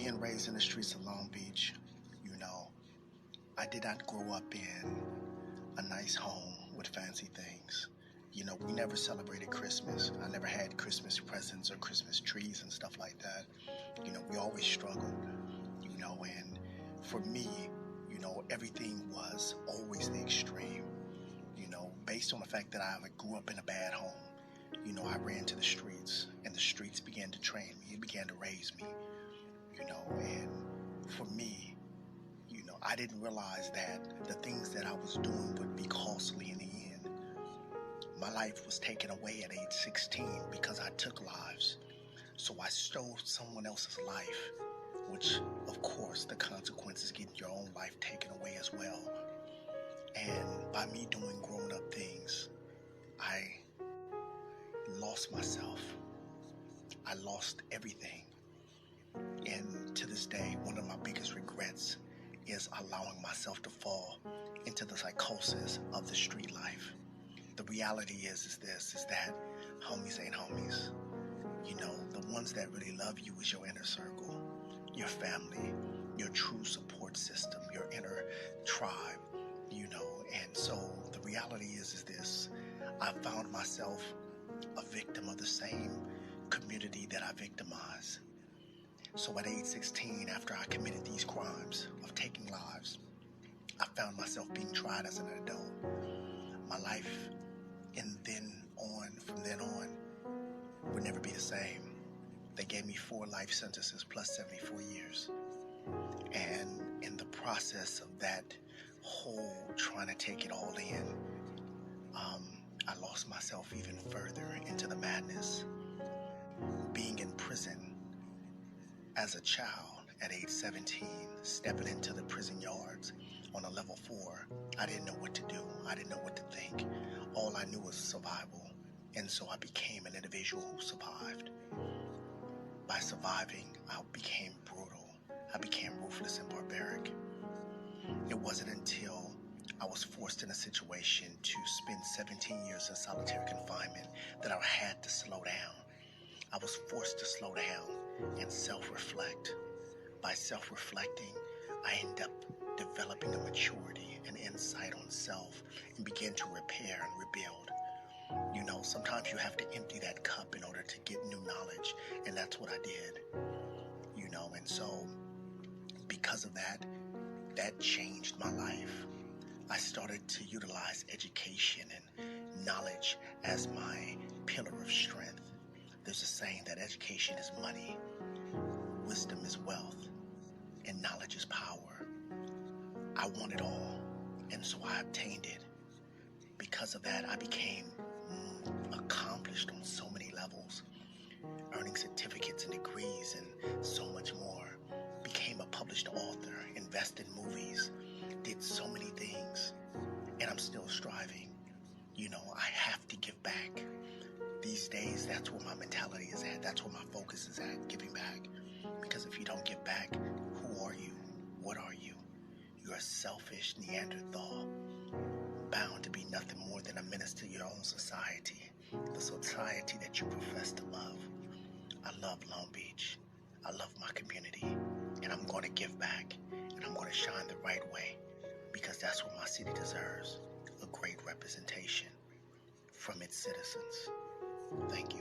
Being raised in the streets of Long Beach, you know, I did not grow up in a nice home with fancy things. We never celebrated Christmas. I never had Christmas presents or Christmas trees and stuff like that. We always struggled, and for me, everything was always the extreme, based on the fact that I grew up in a bad home. I ran to the streets and the streets began to train me. It began to raise me, and for me, I didn't realize that the things that I was doing would be costly in the end. My life was taken away at age 16 because I took lives. So I stole someone else's life, which, of course, the consequence is getting your own life taken away as well. And by me doing grown up things, I lost myself. I lost everything. And to this day, one of my biggest regrets is allowing myself to fall into the psychosis of the street life. The reality is that homies ain't homies. The ones that really love you is your inner circle, your family, your true support system, your inner tribe, and so the reality is this: I found myself a victim of the same community that I victimized. So at age 16, after I committed these crimes of taking lives, I found myself being tried as an adult. My life from then on, would never be the same. They gave me 4 life sentences plus 74 years. And in the process of that whole trying to take it all in, I lost myself even further into the madness. Being in prison as a child at age 17, stepping into the prison yards on a level 4, I didn't know what to do. I didn't know what to think. All I knew was survival. And so I became an individual who survived. By surviving, I became brutal. I became ruthless and barbaric. It wasn't until I was forced in a situation to spend 17 years in solitary confinement that I had to slow down. I was forced to slow down and self-reflect. By self-reflecting, I ended up developing a maturity, an insight on self, and began to repair and rebuild. Sometimes you have to empty that cup in order to get new knowledge, and that's what I did. And so because of that, that changed my life. I started to utilize education and knowledge as my pillar of strength. There's a saying that education is money, wisdom is wealth, and knowledge is power. I want it all, and so I obtained it. Because of that, I became accomplished on so many levels, earning certificates and degrees and so much more. Became a published author, invested in movies, did so many things, and I'm still striving. I have to give back. These days, that's where my mentality is at. That's where my focus is at, giving back. Because if you don't give back, who are you? What are you? You're a selfish Neanderthal, bound to be nothing more than a menace to your own society, the society that you profess to love. I love Long Beach. I love my community, and I'm going to give back, and I'm going to shine the right way, because that's what my city deserves, a great representation from its citizens. Thank you.